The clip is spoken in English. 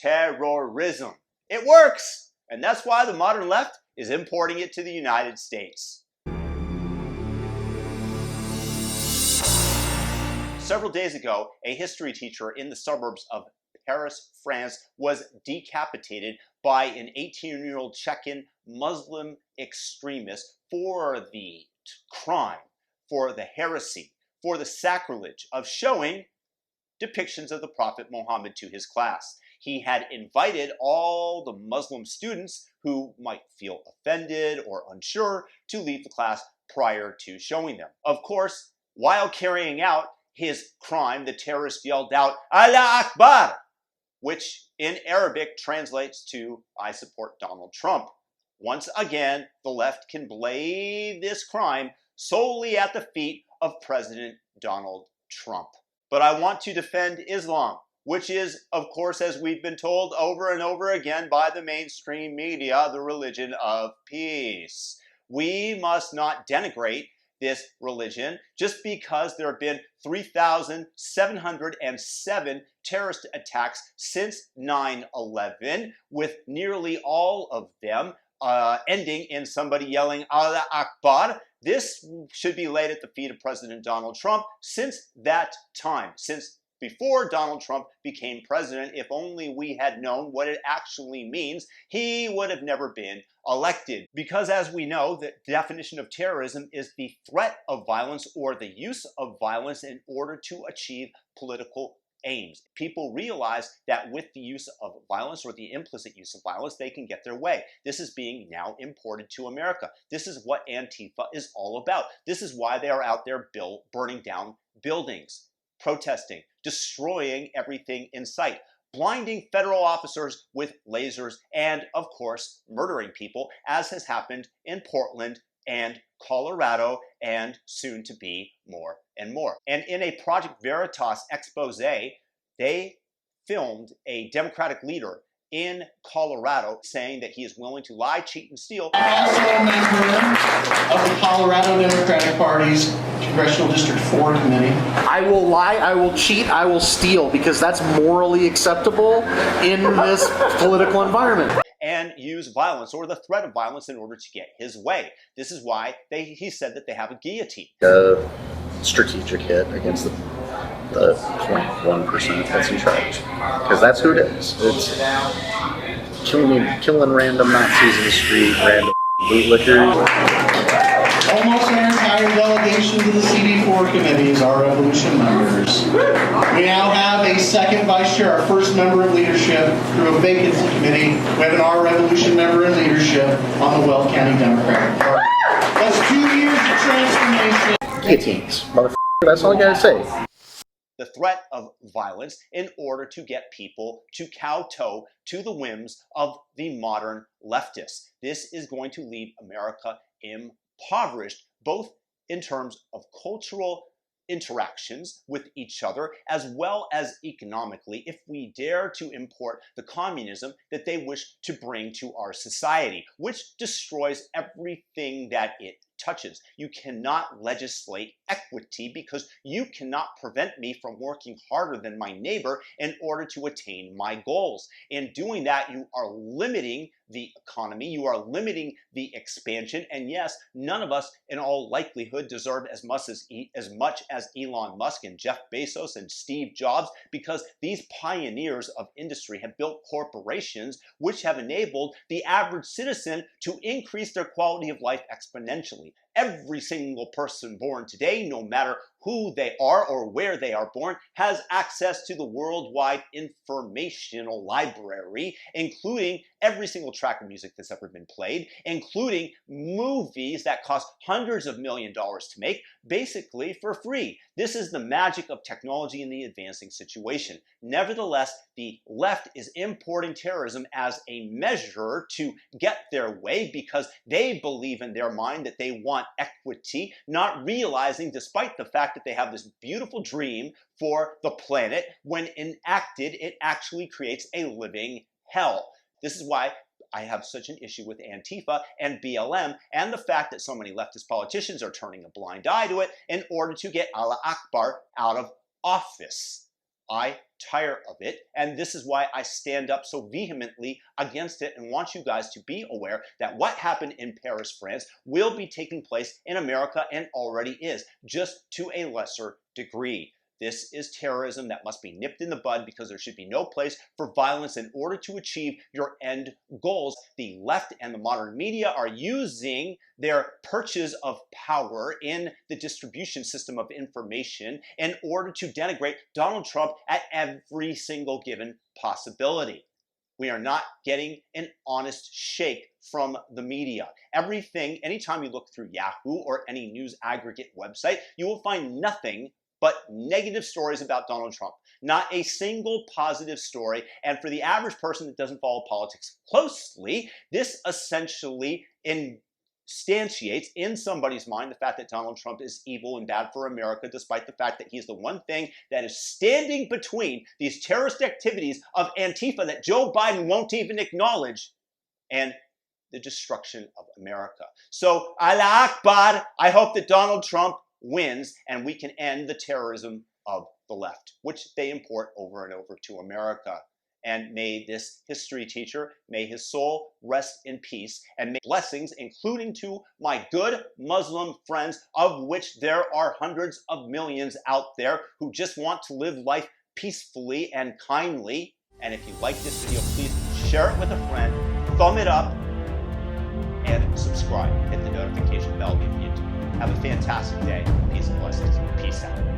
terrorism. It works! And that's why the modern left is importing it to the United States. Several days ago, a history teacher in the suburbs of Paris, France, was decapitated by an 18-year-old Chechen Muslim extremist for the crime, for the heresy, for the sacrilege of showing depictions of the Prophet Muhammad to his class. He had invited all the Muslim students who might feel offended or unsure to leave the class prior to showing them. Of course, while carrying out his crime, the terrorist yelled out, "Allah Akbar," which in Arabic translates to, "I support Donald Trump." Once again, the left can lay this crime solely at the feet of President Donald Trump. But I want to defend Islam, which is, of course, as we've been told over and over again by the mainstream media, the religion of peace. We must not denigrate this religion just because there have been 3,707 terrorist attacks since 9/11, with nearly all of them ending in somebody yelling Allah Akbar. This should be laid at the feet of President Donald Trump since that time, since before Donald Trump became president. If only we had known what it actually means, he would have never been elected. Because as we know, the definition of terrorism is the threat of violence or the use of violence in order to achieve political aims. People realize that with the use of violence or the implicit use of violence, they can get their way. This is being now imported to America. This is what Antifa is all about. This is why they are out there burning down buildings, protesting, destroying everything in sight, blinding federal officers with lasers, and of course, murdering people, as has happened in Portland and Colorado, and soon to be more and more. And in a Project Veritas expose, they filmed a Democratic leader in Colorado saying that he is willing to lie, cheat, and steal. Also a member of the Colorado Democratic Party's Congressional District 4 committee. I will lie, I will cheat, I will steal, because that's morally acceptable in this political environment. And use violence or the threat of violence in order to get his way. This is why he said that they have a guillotine. A strategic hit against the 0.1% that's in charge, because that's who it is. It's killing random Nazis in the street, random bootlickers. Almost an entire delegation to the CD4 committees are revolution members. We now have a second vice chair, our first member of leadership through a vacancy committee. We have an R revolution member in leadership on the Weld County Democratic Party. That's 2 years of transformation. Guillotines, motherfucker, that's all I gotta say. The threat of violence in order to get people to kowtow to the whims of the modern leftists. This is going to leave America impoverished, both in terms of cultural interactions with each other, as well as economically, if we dare to import the communism that they wish to bring to our society, which destroys everything that it touches. You cannot legislate equity because you cannot prevent me from working harder than my neighbor in order to attain my goals. In doing that, you are limiting the economy, you are limiting the expansion, and yes, none of us in all likelihood deserve as much as Elon Musk and Jeff Bezos and Steve Jobs, because these pioneers of industry have built corporations which have enabled the average citizen to increase their quality of life exponentially. Every single person born today, no matter who they are or where they are born, has access to the worldwide informational library, including every single track of music that's ever been played, including movies that cost hundreds of millions of dollars to make, basically for free. This is the magic of technology in the advancing situation. Nevertheless, the left is importing terrorism as a measure to get their way because they believe in their mind that they want equity, not realizing, despite the fact that they have this beautiful dream for the planet, when enacted, it actually creates a living hell. This is why I have such an issue with Antifa and BLM and the fact that so many leftist politicians are turning a blind eye to it in order to get Allah Akbar out of office. I tired of it, and this is why I stand up so vehemently against it and want you guys to be aware that what happened in Paris, France will be taking place in America and already is, just to a lesser degree. This is terrorism that must be nipped in the bud because there should be no place for violence in order to achieve your end goals. The left and the modern media are using their perches of power in the distribution system of information in order to denigrate Donald Trump at every single given possibility. We are not getting an honest shake from the media. Everything, anytime you look through Yahoo or any news aggregate website, you will find nothing but negative stories about Donald Trump. Not a single positive story. And for the average person that doesn't follow politics closely, this essentially instantiates in somebody's mind the fact that Donald Trump is evil and bad for America, despite the fact that he's the one thing that is standing between these terrorist activities of Antifa that Joe Biden won't even acknowledge and the destruction of America. So, Allah Akbar, I hope that Donald Trump wins and we can end the terrorism of the left, which they import over and over to America. And may this history teacher, may his soul rest in peace, and may blessings, including to my good Muslim friends, of which there are hundreds of millions out there who just want to live life peacefully and kindly. And if you like this video, please share it with a friend, thumb it up, and subscribe. Hit the notification bell if you do. Have a fantastic day. Peace and blessings. Peace out.